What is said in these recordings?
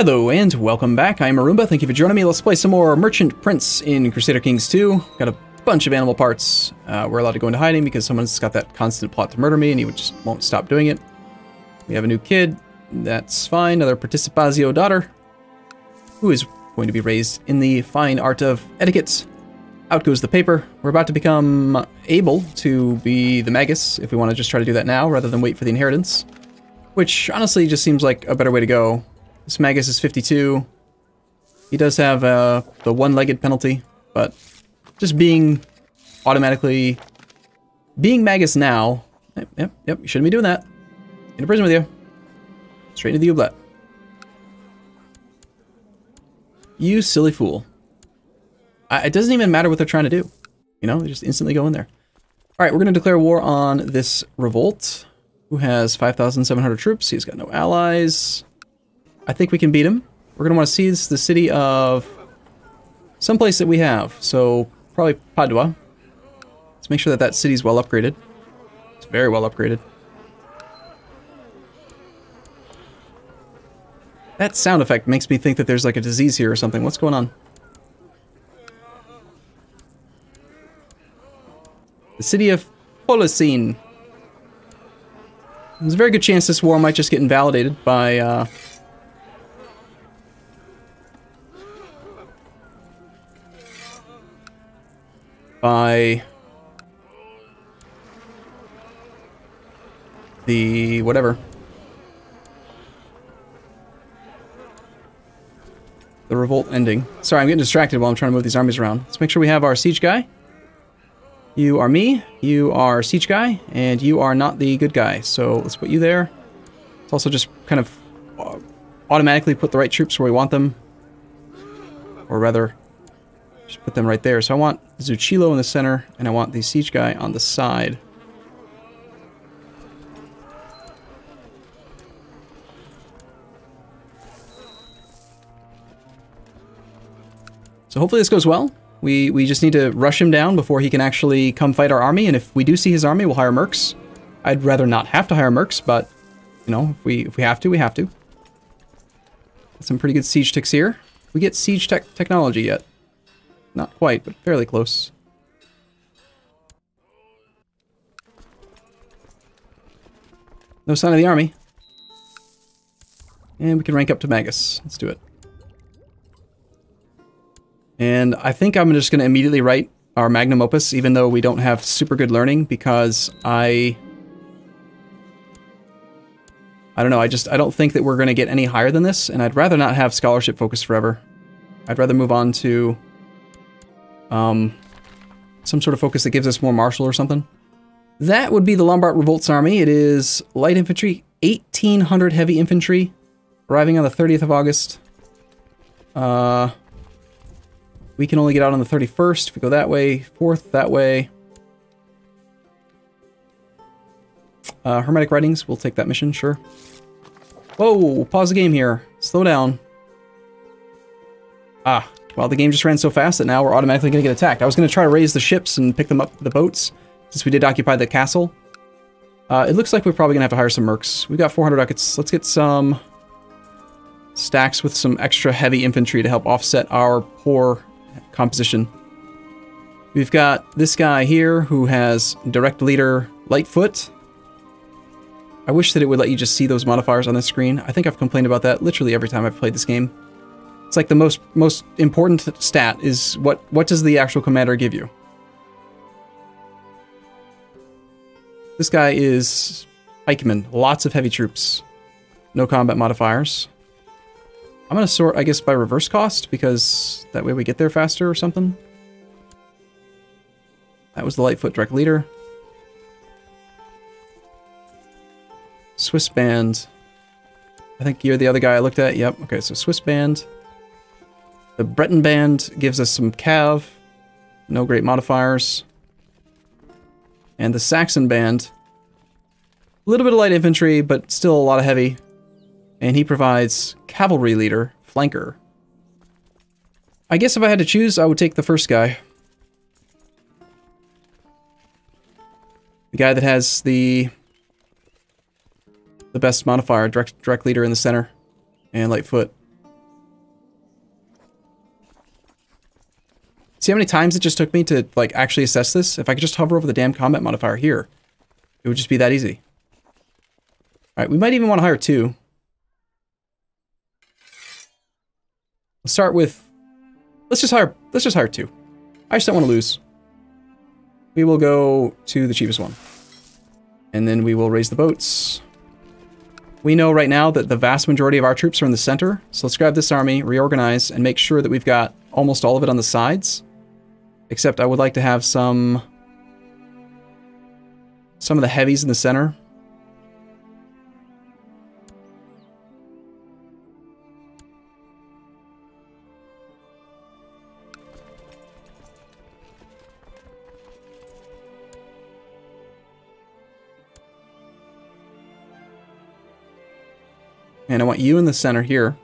Hello and welcome back. I'm Arumba. Thank you for joining me. Let's play some more Merchant Prince in Crusader Kings 2. Got a bunch of animal parts. We're allowed to go into hiding because someone's got that constant plot to murder me and he just won't stop doing it. We have a new kid. That's fine. Another Participazio daughter who is going to be raised in the fine art of etiquette. Out goes the paper. We're about to become able to be the Magus if we want to just try to do that now rather than wait for the inheritance. Which honestly just seems like a better way to go. This Magus is 52. He does have the one-legged penalty, but just being automatically... Being Magus now... Yep, you shouldn't be doing that. Into prison with you. Straight into the oublet. You silly fool. It doesn't even matter what they're trying to do. You know, they just instantly go in there. Alright, we're going to declare war on this revolt, who has 5,700 troops. He's got no allies. I think we can beat him. We're going to want to seize the city of someplace that we have. So, probably Padua. Let's make sure that that city's well upgraded. It's very well upgraded. That sound effect makes me think that there's like a disease here or something. What's going on? The city of Polosine. There's a very good chance this war might just get invalidated by... the whatever. The revolt ending. Sorry, I'm getting distracted while I'm trying to move these armies around. Let's make sure we have our siege guy. You are me, you are siege guy, and you are not the good guy. So let's put you there. Let's also just kind of automatically put the right troops where we want them. Or rather, just put them right there. So I want Zuchilo in the center, and I want the siege guy on the side. So hopefully this goes well. We just need to rush him down before he can actually come fight our army, and if we do see his army, we'll hire mercs. I'd rather not have to hire mercs, but, you know, if we have to, we have to. Got some pretty good siege ticks here. We get siege technology yet. Not quite, but fairly close. No sign of the army. And we can rank up to Magus. Let's do it. And I think I'm just going to immediately write our magnum opus, even though we don't have super good learning, because I don't know, I don't think that we're going to get any higher than this, and I'd rather not have scholarship focus forever. I'd rather move on to some sort of focus that gives us more martial or something. That would be the Lombard Revolt's army. It is light infantry, 1,800 heavy infantry, arriving on the 30th of August. We can only get out on the 31st. If we go that way, 4th that way. Hermetic Writings, we'll take that mission, sure. Whoa, pause the game here. Slow down. Ah, well, the game just ran so fast that now we're automatically going to get attacked. I was going to try to raise the ships and pick them up, the boats, since we did occupy the castle. It looks like we're probably going to have to hire some mercs. We've got 400 ducats. Let's get some stacks with some extra heavy infantry to help offset our poor composition. We've got this guy here who has direct leader Lightfoot. I wish that it would let you just see those modifiers on the screen. I think I've complained about that literally every time I've played this game. It's like the most important stat is what does the actual commander give you? This guy is pikeman, lots of heavy troops, no combat modifiers. I'm going to sort, I guess, by reverse cost, because that way we get there faster or something. That was the Lightfoot direct leader. Swiss band. I think you're the other guy I looked at. Yep, okay, so Swiss band. The Breton band gives us some cav. No great modifiers. And the Saxon band. A little bit of light infantry, but still a lot of heavy. And he provides cavalry leader, flanker. I guess if I had to choose, I would take the first guy. The guy that has the best modifier, direct leader in the center, and Lightfoot. See how many times it just took me to, like, actually assess this? If I could just hover over the damn combat modifier here, it would just be that easy. Alright, we might even want to hire 2. Let's start with... Let's just hire 2. I just don't want to lose. We will go to the cheapest one. And then we will raise the boats. We know right now that the vast majority of our troops are in the center, so let's grab this army, reorganize, and make sure that we've got almost all of it on the sides. Except I would like to have some of the heavies in the center. And I want you in the center here.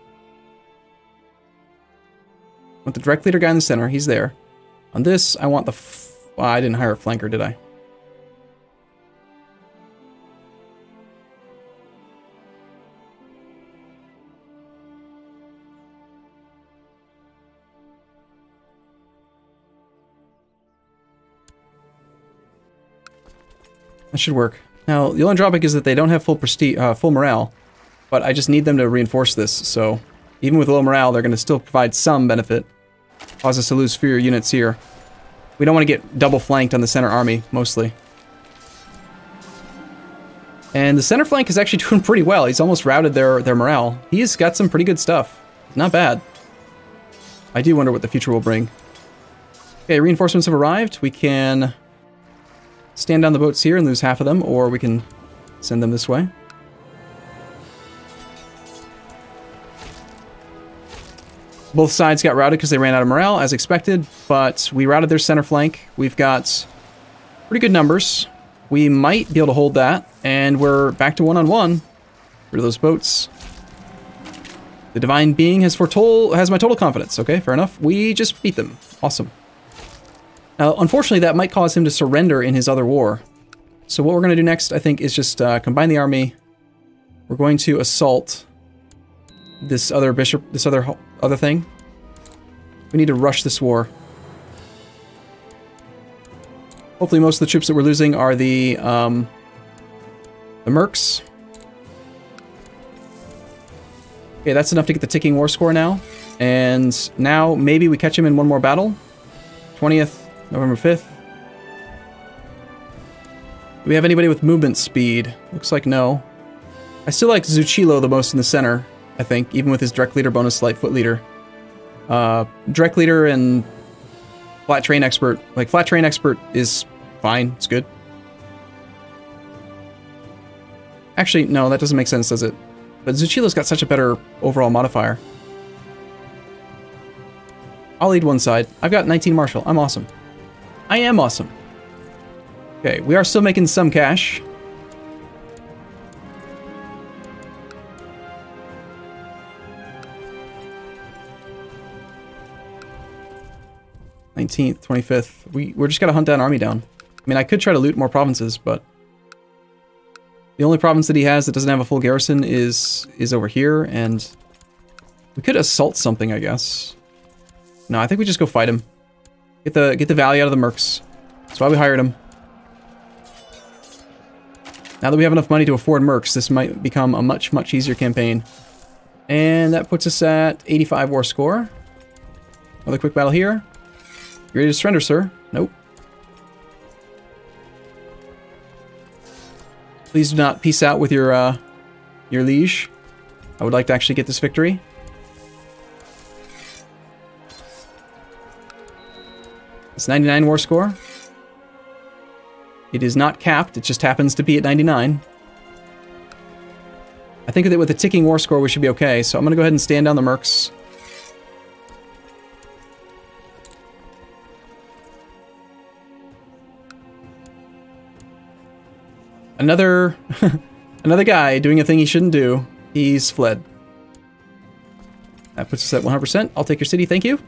I want the direct leader guy in the center. He's there. On this, I want the... Well, I didn't hire a flanker, did I? That should work. Now, the only drawback is that they don't have full prestige, full morale. But I just need them to reinforce this, so even with low morale, they're going to still provide some benefit. Cause us to lose fewer units here. We don't want to get double flanked on the center army, mostly. And the center flank is actually doing pretty well. He's almost routed their morale. He's got some pretty good stuff. Not bad. I do wonder what the future will bring. Okay, reinforcements have arrived. We can stand down the boats here and lose half of them, or we can send them this way. Both sides got routed because they ran out of morale, as expected, but we routed their center flank. We've got pretty good numbers. We might be able to hold that, and we're back to one-on-one. Rid of those boats. The Divine Being has my total confidence. Okay, fair enough. We just beat them. Awesome. Now, unfortunately, that might cause him to surrender in his other war. So what we're going to do next, I think, is just combine the army. We're going to assault this other bishop, this other thing. We need to rush this war. Hopefully most of the troops that we're losing are the mercs. Okay, that's enough to get the ticking war score now. And now maybe we catch him in one more battle. 20th, November 5th. Do we have anybody with movement speed? Looks like no. I still like Zuchilo the most in the center, I think, even with his direct leader bonus Lightfoot leader. Direct leader and flat terrain expert. Like, flat terrain expert is fine. It's good. Actually, no, that doesn't make sense, does it? But Zuchilo's got such a better overall modifier. I'll lead one side. I've got 19 martial. I'm awesome. I am awesome. Okay, we are still making some cash. '19th, 25th. We're just gotta hunt that army down. I mean, I could try to loot more provinces, but the only province that he has that doesn't have a full garrison is over here, and we could assault something, I guess. No, I think we just go fight him. Get the value out of the mercs. That's why we hired him. Now that we have enough money to afford mercs, this might become a much, much easier campaign. And that puts us at 85 war score. Another quick battle here. You ready to surrender, sir? Nope. Please do not peace out with your liege. I would like to actually get this victory. It's 99 war score. It is not capped, it just happens to be at 99. I think that with a ticking war score we should be okay, so I'm going to go ahead and stand down the mercs. Another guy doing a thing he shouldn't do. He's fled. That puts us at 100%. I'll take your city, thank you.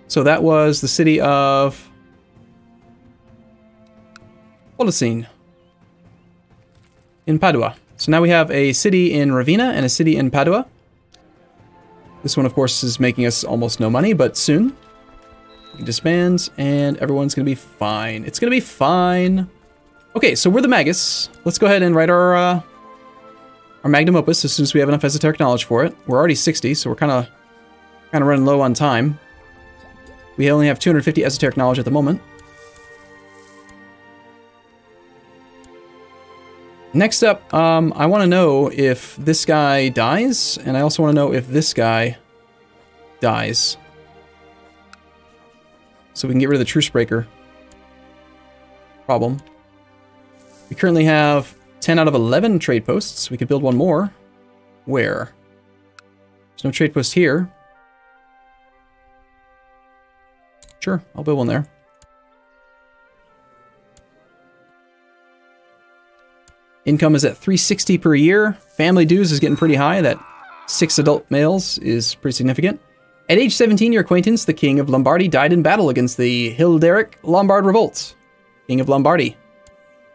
So that was the city of Polesine in Padua. So now we have a city in Ravenna and a city in Padua. This one, of course, is making us almost no money, but soon. We can disband, and everyone's going to be fine. It's going to be fine. Okay, so we're the Magus. Let's go ahead and write our magnum opus as soon as we have enough esoteric knowledge for it. We're already 60, so we're kind of running low on time. We only have 250 esoteric knowledge at the moment. Next up, I want to know if this guy dies, and I also want to know if this guy dies. So we can get rid of the truce breaker problem. We currently have 10 out of 11 trade posts. We could build one more. Where? There's no trade post here. Sure, I'll build one there. Income is at 360 per year. Family dues is getting pretty high. That 6 adult males is pretty significant. At age 17, your acquaintance, the King of Lombardy, died in battle against the Hilderic Lombard Revolt. King of Lombardy.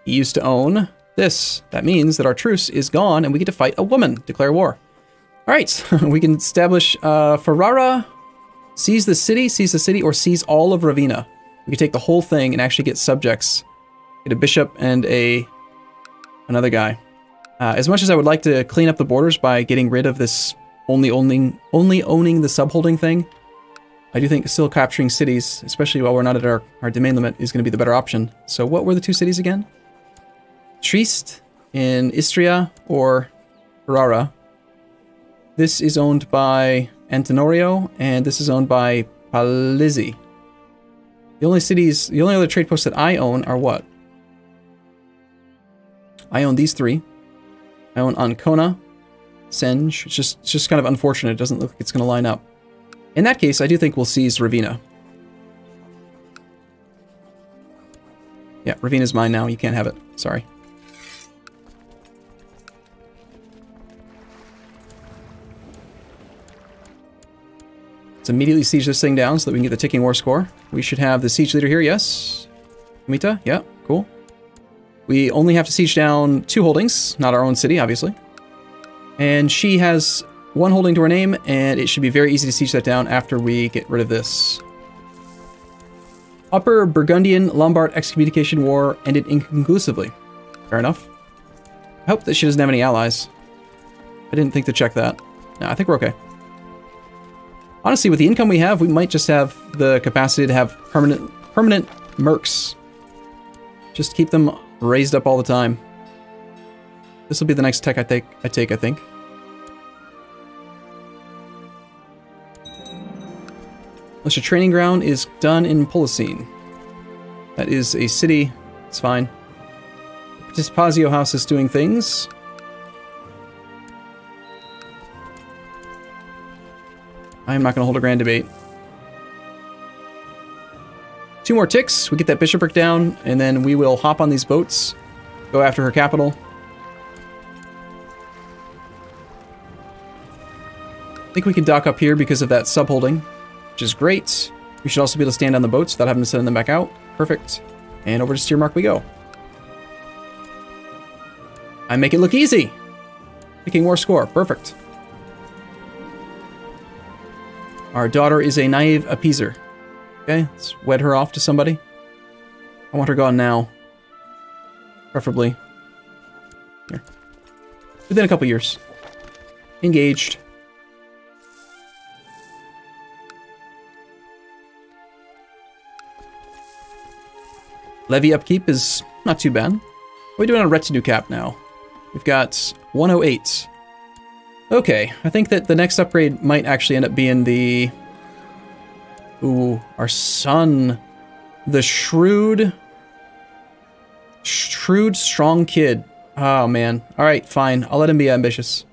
He used to own this. That means that our truce is gone and we get to fight a woman. Declare war. All right, we can establish Ferrara, seize the city, or seize all of Ravenna. We can take the whole thing and actually get subjects. Get a bishop and another guy. As much as I would like to clean up the borders by getting rid of this only owning the subholding thing, I do think still capturing cities, especially while we're not at our domain limit, is going to be the better option. So what were the two cities again? Trieste in Istria or Ferrara. This is owned by Antonorio, and this is owned by Palizzi. The only other trade posts that I own are what? I own these three. I own Ancona, Senge. It's just kind of unfortunate. It doesn't look like it's going to line up. In that case, I do think we'll seize Ravenna. Yeah, Ravenna's mine now. You can't have it. Sorry. Let's immediately siege this thing down so that we can get the ticking war score. We should have the siege leader here, yes? Kumita? Yeah, cool. We only have to siege down 2 holdings, not our own city, obviously. And she has 1 holding to her name, and it should be very easy to siege that down after we get rid of this. Upper Burgundian Lombard excommunication war ended inconclusively. Fair enough. I hope that she doesn't have any allies. I didn't think to check that. No, I think we're okay. Honestly, with the income we have, we might just have the capacity to have permanent mercs. Just keep them raised up all the time. This will be the next tech I take, I think. Militia training ground is done in Polesine. That is a city. It's fine. Participazio House is doing things. I am not going to hold a grand debate. 2 more ticks, we get that bishopric down, and then we will hop on these boats, go after her capital. I think we can dock up here because of that subholding, which is great. We should also be able to stand on the boats without having to send them back out. Perfect. And over to Steermark we go. I make it look easy. Picking war score. Perfect. Our daughter is a naive appeaser. Okay, let's wed her off to somebody. I want her gone now. Preferably. Here. Within a couple years. Engaged. Levy upkeep is not too bad. What are we doing on retinue cap now? We've got 108. Okay, I think that the next upgrade might actually end up being the... Ooh, our son. The shrewd, strong kid. Oh, man. Alright, fine. I'll let him be ambitious.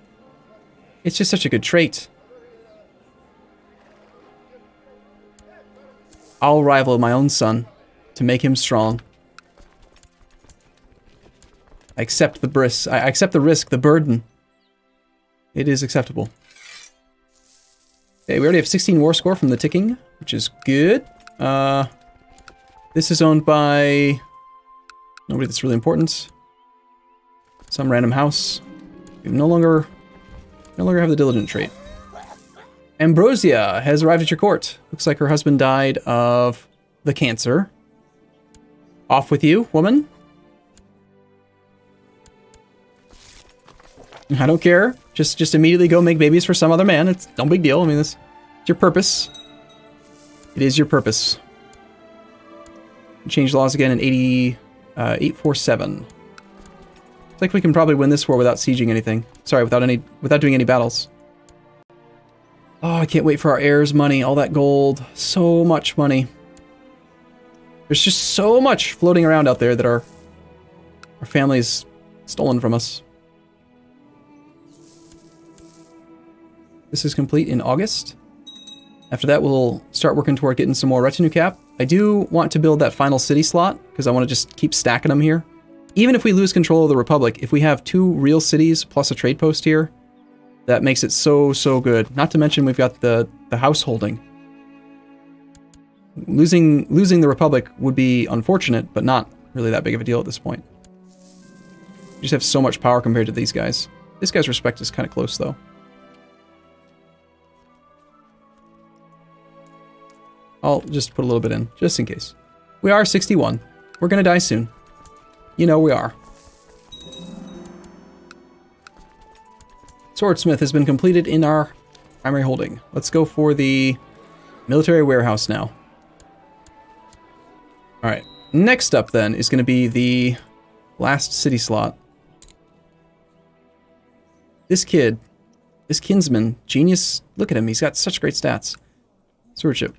It's just such a good trait. I'll rival my own son to make him strong. I accept the I accept the risk, the burden. It is acceptable. Okay, we already have 16 war score from the ticking, which is good. This is owned by nobody that's really important. Some random house. We no longer have the diligent trait. Ambrosia has arrived at your court. Looks like her husband died of the cancer. Off with you, woman. I don't care. Just immediately go make babies for some other man. It's no big deal. I mean, it's your purpose. It is your purpose. Change laws again in 847. Looks like we can probably win this war without sieging anything. Sorry, without doing any battles. Oh, I can't wait for our heirs' money. All that gold. So much money. There's just so much floating around out there that our family's stolen from us. This is complete in August. After that, we'll start working toward getting some more retinue cap. I do want to build that final city slot, because I want to just keep stacking them here. Even if we lose control of the Republic, if we have 2 real cities plus a trade post here, that makes it so, so good. Not to mention we've got the house holding. Losing the Republic would be unfortunate, but not really that big of a deal at this point. We just have so much power compared to these guys. This guy's respect is kind of close, though. I'll just put a little bit in, just in case. We are 61. We're gonna die soon. You know we are. Swordsmith has been completed in our primary holding. Let's go for the military warehouse now. Alright, next up then is going to be the last city slot. This kid, this kinsman, genius, look at him, he's got such great stats. Stewardship.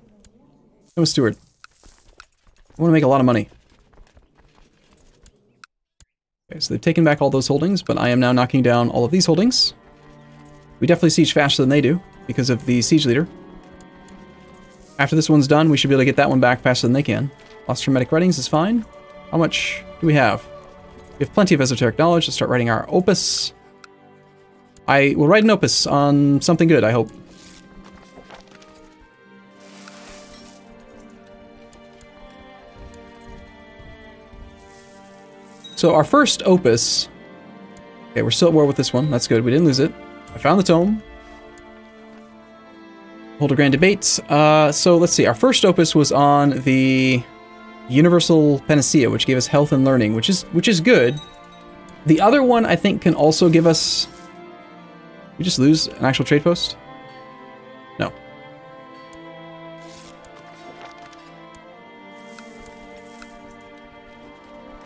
I'm a steward. I want to make a lot of money. Okay, so they've taken back all those holdings, but I am now knocking down all of these holdings. We definitely siege faster than they do, because of the siege leader. After this one's done, we should be able to get that one back faster than they can. Lost Hermetic Writings is fine. How much do we have? We have plenty of esoteric knowledge. Let's start writing our opus. I will write an opus on something good, I hope. So our first opus... Okay, we're still at war with this one. That's good. We didn't lose it. I found the tome. Hold a grand debate. So let's see. Our first opus was on the Universal Panacea, which gave us health and learning, which is good. The other one, I think, can also give us... We just lose an actual trade post? No.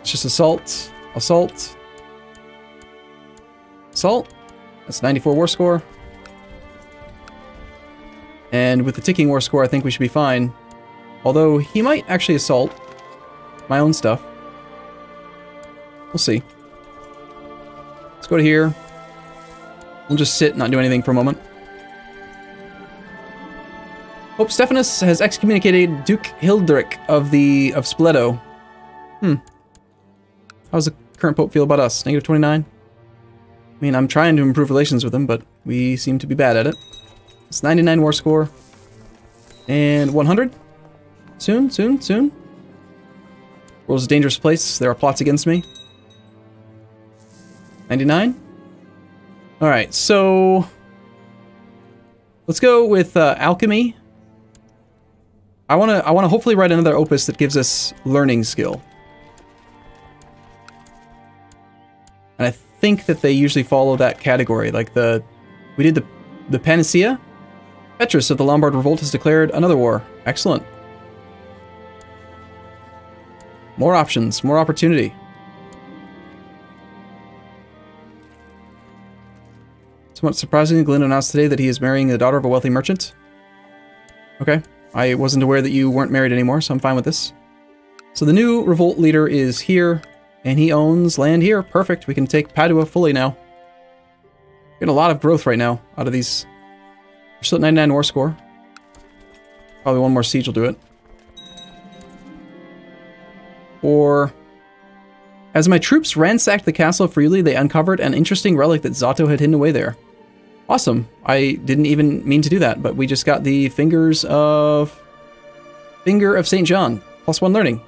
It's just assault, assault, assault. That's 94 war score. And with the ticking war score, I think we should be fine. Although, he might actually assault my own stuff. We'll see. Let's go to here. We'll just sit and not do anything for a moment. Pope Stephanus has excommunicated Duke Hilderic of Spoleto. How's the current Pope feel about us? Negative 29? I mean, I'm trying to improve relations with him, but we seem to be bad at it. It's 99 war score. And 100? Soon, soon, soon. World's a dangerous place. There are plots against me. 99? Alright, so... Let's go with alchemy. I wanna hopefully write another opus that gives us learning skill. And I think that they usually follow that category. Like we did the Panacea. Petrus of the Lombard Revolt has declared another war. Excellent. More options, more opportunity. Somewhat surprisingly, Glenn announced today that he is marrying the daughter of a wealthy merchant. Okay. I wasn't aware that you weren't married anymore, so I'm fine with this. So the new revolt leader is here, and he owns land here. Perfect. We can take Padua fully now. Get a lot of growth right now out of these. We're still at 99 war score. Probably one more siege will do it. Or... As my troops ransacked the castle freely, they uncovered an interesting relic that Zato had hidden away there. Awesome. I didn't even mean to do that, but we just got the Finger of St. John. +1 learning.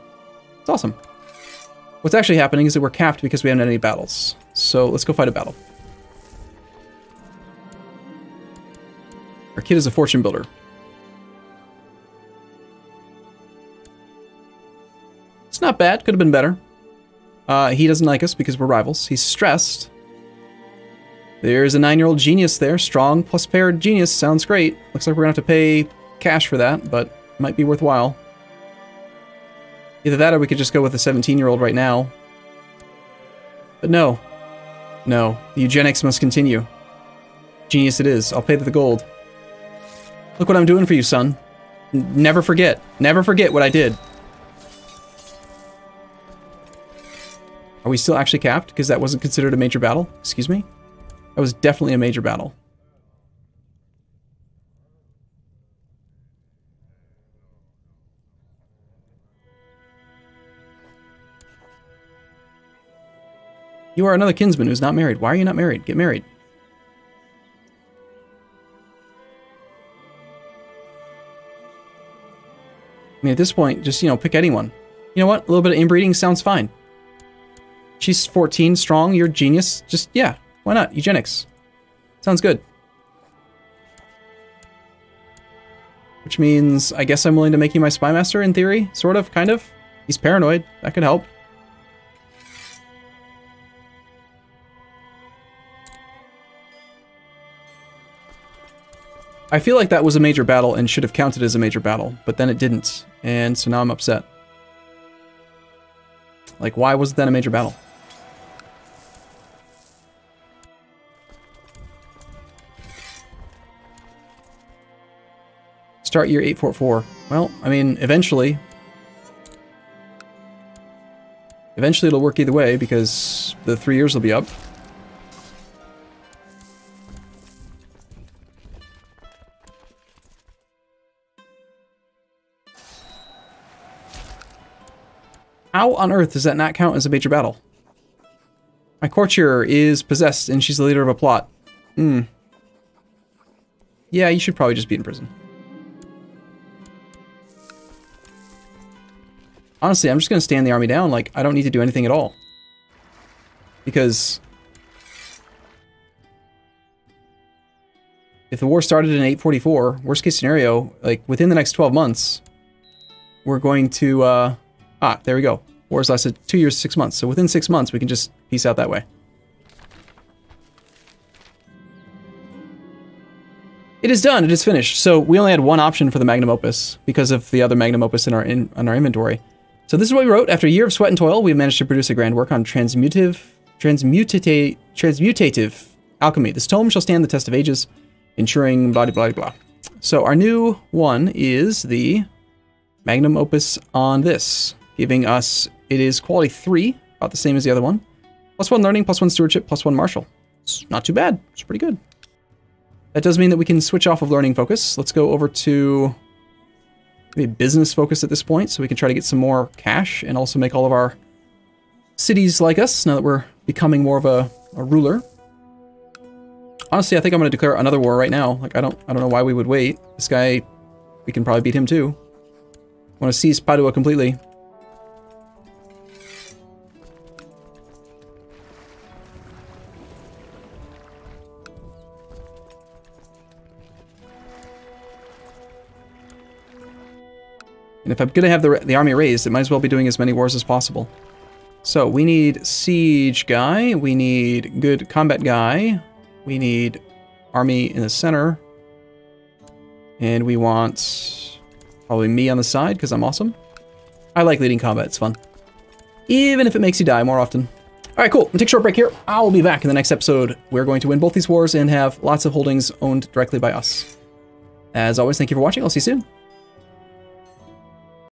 It's awesome. What's actually happening is that we're capped because we haven't had any battles. So let's go fight a battle. Our kid is a fortune builder. It's not bad. Could have been better. He doesn't like us because we're rivals. He's stressed. There's a 9-year-old genius there. Strong plus paired genius. Sounds great. Looks like we're going to have to pay cash for that, but it might be worthwhile. Either that or we could just go with a 17-year-old right now. But no. No. The eugenics must continue. Genius it is. I'll pay the gold. Look what I'm doing for you, son. Never forget. Never forget what I did. Are we still actually capped? Because that wasn't considered a major battle? Excuse me? That was definitely a major battle. You are another kinsman who's not married. Why are you not married? Get married. I mean, at this point, just, you know, pick anyone. You know what? A little bit of inbreeding sounds fine. She's 14, strong, you're a genius. Just, yeah, why not? Eugenics. Sounds good. Which means, I guess I'm willing to make you my spy master, in theory. Sort of, kind of. He's paranoid. That could help. I feel like that was a major battle and should have counted as a major battle, but then it didn't. And so now I'm upset. Like, why wasn't that a major battle? Start year 844. Well, I mean, eventually it'll work either way because the 3 years will be up. How on earth does that not count as a major battle? My courtier is possessed and she's the leader of a plot. Yeah, you should probably just be in prison. Honestly, I'm just going to stand the army down. Like, I don't need to do anything at all. Because if the war started in 844, worst case scenario, like, within the next 12 months, we're going to, there we go. Wars lasted 2 years, 6 months. So within 6 months, we can just peace out that way. It is done. It is finished. So we only had one option for the magnum opus because of the other magnum opus in our inventory. So this is what we wrote. After a year of sweat and toil, we managed to produce a grand work on transmutative alchemy. This tome shall stand the test of ages, ensuring blah, blah, blah. So our new one is the magnum opus on this, giving us, it is quality 3, about the same as the other one. +1 learning, +1 stewardship, +1 martial. It's not too bad. It's pretty good. That does mean that we can switch off of learning focus. Let's go over to maybe business focus at this point, so we can try to get some more cash and also make all of our cities like us, now that we're becoming more of a ruler. Honestly, I think I'm going to declare another war right now. Like, I don't know why we would wait. This guy, we can probably beat him too. I want to seize Padua completely. And if I'm going to have the army raised, it might as well be doing as many wars as possible. So we need siege guy, we need good combat guy, we need army in the center, and we want probably me on the side because I'm awesome. I like leading combat, it's fun. Even if it makes you die more often. Alright, cool. We'll take a short break here. I'll be back in the next episode. We're going to win both these wars and have lots of holdings owned directly by us. As always, thank you for watching. I'll see you soon.